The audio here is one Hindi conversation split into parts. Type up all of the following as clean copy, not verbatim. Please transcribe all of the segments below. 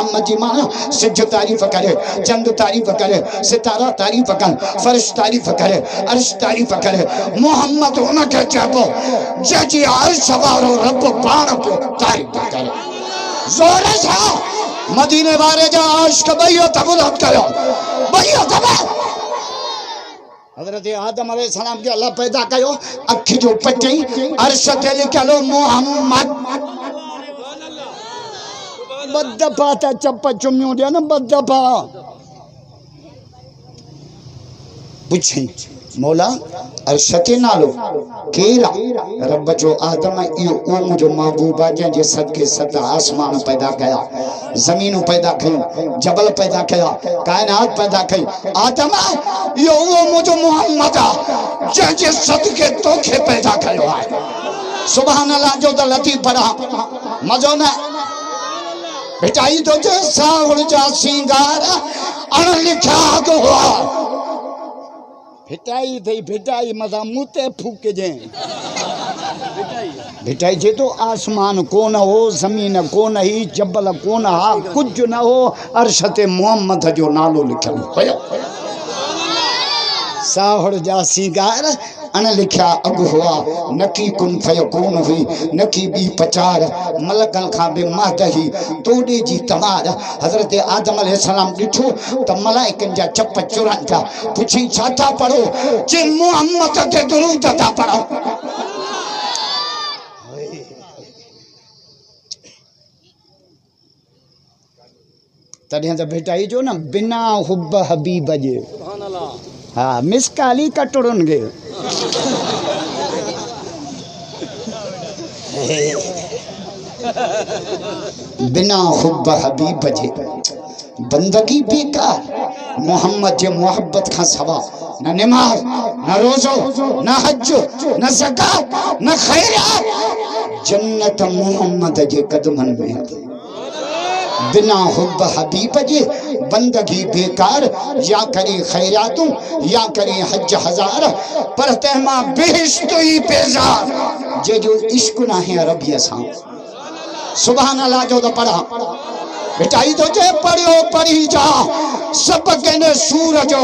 मोहम्मद जी माना सिज तारीफ करे, चंद तारीफ करे, सितारा तारीफ कर, फर्श तारीफ करे, अर्श तारीफ करे। मोहम्मद उनके चबो जजी अर्श वारो रब पाण को तारीफ करे। जोर से मदीने वारे जा आशिक भइयो तबुलत कयो, भइयो तब हजरत आदम अलैहिस्सलाम के अल्लाह पैदा कयो, अखि जो पटई अर्श ते लिखलो मोहम्मद। बदफा त चप चुमियो दे न बदफा पूछी मौला अर्शते नालो केरा रब जो आदम इयो ओ मुझो महबूबा जे सदके सत आसमान पैदा कया, जमीन पैदा कयो, जबल पैदा कया, कायनात पैदा कई। आदम इयो ओ मुझो मोहम्मद जे सदके तोखे पैदा कयो है। सुभान अल्लाह जो द लतीफ पढ़ा मजो न बेटाई तो जे सावड़ जा सिंगार अण लिखा गो भिटाई थी भिटाई मजा मुते फूके जे भिटाई जे तो आसमान कोन हो, जमीन कोन ही, जबल कोन हा, कुछ न हो, अर्शते मोहम्मद जो नालो लिखल होयो। साहड़ जा सिंगार अन लिखा अग हुआ, नकी कुन फयकून हुई, नकी बी पचार मलकन खां बे महदही तोड़े जी तमार। हजरत आदम अलैहिस्सलाम डिठो त मलाइकन जा चप चुरन था, पुछी छा था पढ़ो, जे मोहम्मद ते दुरूद था पढ़ो। तॾहिं त भेटाई जो न बिना हुब हबीब जे, हाँ मिसकाली कटुरन गे बिना हुब हबीब जे बंदगी बेकार। मोहम्मद जे मोहब्बत का सवा न नमाज, न रोजो, न हज, न ज़कात, न खैरात। जन्नत मोहम्मद जे कदमन में। बिना हुब हबीब जे बंदगी बेकार, या करी खैरातू या करी हज हजार, पर तहमा बेहिश्त ही बेजार जे जो इश्क ना है अरबी असां। सुभान अल्लाह जो तो पढ़ा बेटाई तो जे पढ़ियो पढ़ी जा सब कहने सूरजो,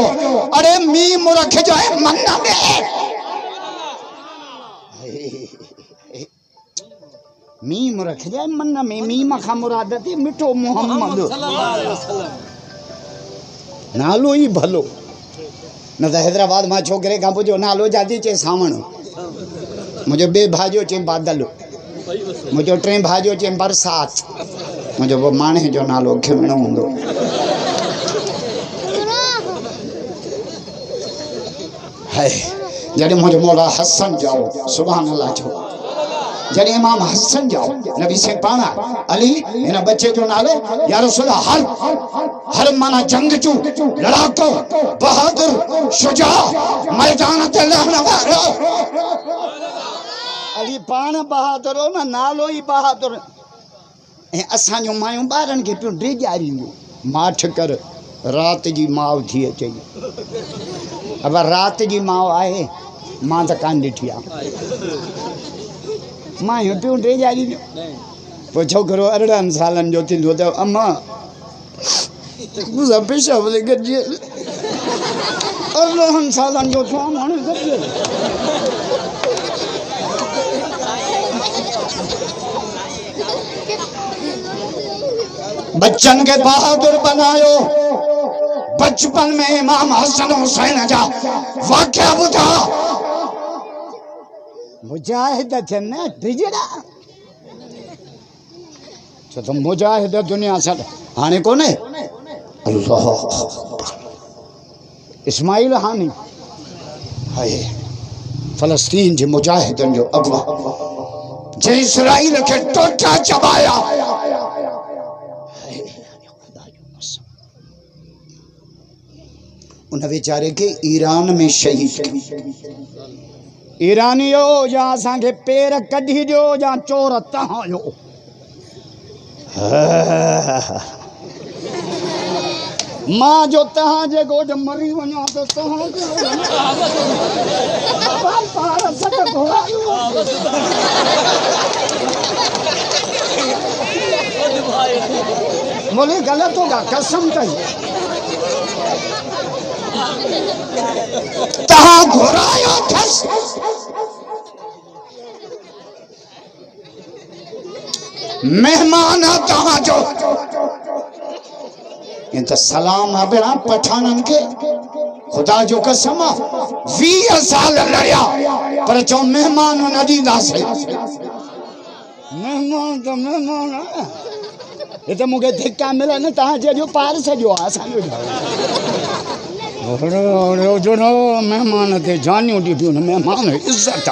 अरे मीम रख जाए मन में, मीम रख जाए मन में, मीम खा मुराद थी मिठो मोहम्मद नालो ही भलो। न तो हैदराबाद मां छोकरे का पुछो नालो जाती चे सावण, मुझे बे भाजो चे बादल, मुझे टे भाजो चे बरसात, मुझे वो माने जो नालो खिमणो हुंदो। है जॾहिं मुझे मौला हसन जाओ, सुभान अल्लाह जो जॾहिं इमाम हसन जाओ नबी से पाना अली इन बच्चे जो नालो या रसूल हर हर माना जंगजू, लड़ाको, बहादुर, शुजा, मैदान ते लहण वारो। अली पान बहादुर हो न, नालो ही बहादुर। ऐं असां जो मायूं ॿारनि खे पियो ड्रिजारींदियूं, माठ कर रात जी माउ थी अचे। अब रात जी माउ आहे, मां त कान ॾिठी आहे। मां पियो ड्रिजारींदियूं, पोइ छोकिरो 18 सालनि जो थींदो त अम्मा मुंहिंजा पेशाब ते गॾिजियल, 18 सालनि जो थियो हाणे गॾिजियल। बच्चन के बहादुर बनायो। बचपन में इमाम हसन हुसैन जा वाक़या ॿुधा। मुजाहिद थियन न बिजड़ा, छो त मुजाहिद दुनिया सां हाणे कोन्हे। अल्लाह इस्माइल हानी है फलस्तीन जे मुजाहिदन जो अगवा, जे इसराइल के टोटा चबाया। उन बेचारे के ईरान में शहीद। ईरानियो जा असांखे पेर कढी ॾियो या चोर तव्हां जो। मां जो तव्हां जे गोॾ मरी वञा त तव्हां बोले गलत होगा कसम कही तहां घुरायो थस मेहमान तहां जो ये तो सलाम अबड़ा पठानन के खुदा जो कसम 20 साल लड़िया पर चो मेहमान न दीदा से मेहमान तो मेहमान ये तो मुझे धिक्का मिला न तहां जो पार से जो आसान जो नो मेहमान थे जानियो दी पियो मेहमान इज्जत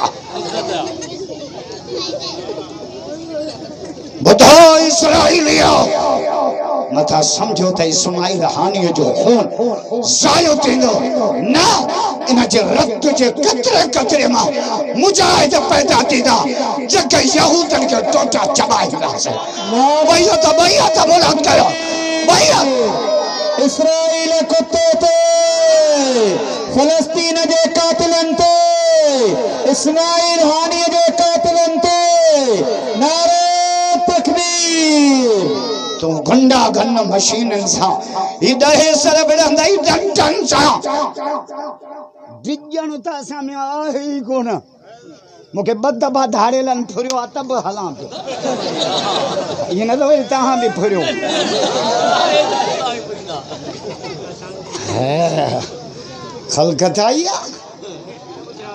बुधो इस्राएलियो मथा समझो त इस्माइल हानी जो खून जायो थींदो ना इन जे रक्त जे कतरे कतरे मां मुजाहिद पैदा थींदा जके यहूदन के टोटा चबाईंदा से भैया तो बुलंद कयो भैया इस्राएल कुत्ते थे फलस्तीन जे कातिलन थे इस्माइल हानी जे कातिलन थे नारे तकबीर तो गुंडा गन मशीन सा इदहे सर बिरंदई डंटन सा बिजन त असा में आहे कोन मुके बद दबा धारेलन फुरियो आ तब हलां पे ये न तो तहां भी फुरियो खलकताया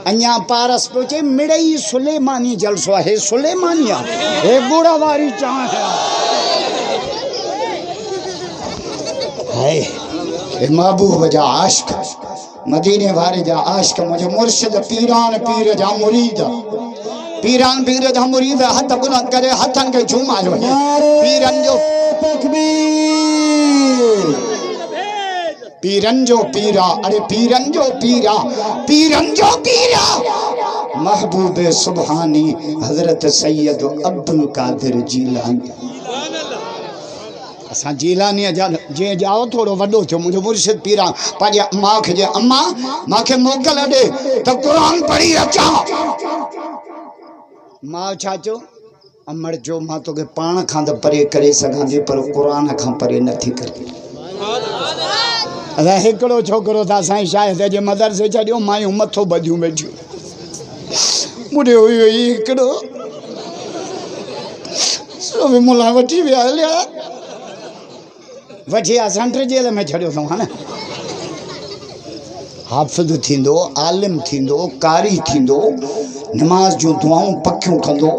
अन्या पारस पहुंचे मिड़ई सुलेमानी जलसो है सुलेमानिया हे बूढ़ा वारी चाह है ए महबूब जा आशिक मदीने वाले जा आशिक मुझे मुर्शिद पीरान पीर जा मुरीद पीरान पीर जा मुरीद हथ बुलंद करे हथन के झूमायो पीरन जो तकबीर पीरन जो पीरा अरे पीरन जो पीरा महबूब सुबहानी हजरत सैयद अब्दुल कादिर जीलानी असा जीलानी जे जाओ थोड़ो वडो थियो मुझे मुर्शिद पीरा पाजे मां के जे अम्मा मां के मोकल दे तो कुरान पढ़ी अचा मां चाचो अमर जो मां तो के पाण खां त परे करे सगांदी पर कुरान खां परे नथी करे अदा एकड़ो छोकरो था साईं शायद जे मदरसे छडियो मायूं मथो बदियूं बैठियूं मुडे होई एकड़ो सो भी मुला वठी विया हलिया वठी सेंटर जेल में छड़ियो अथऊं हा न हाफ़िज़ थींदो आलिम थींदो कारी थींदो नमाज जूं दुआऊं पकियूं कंदो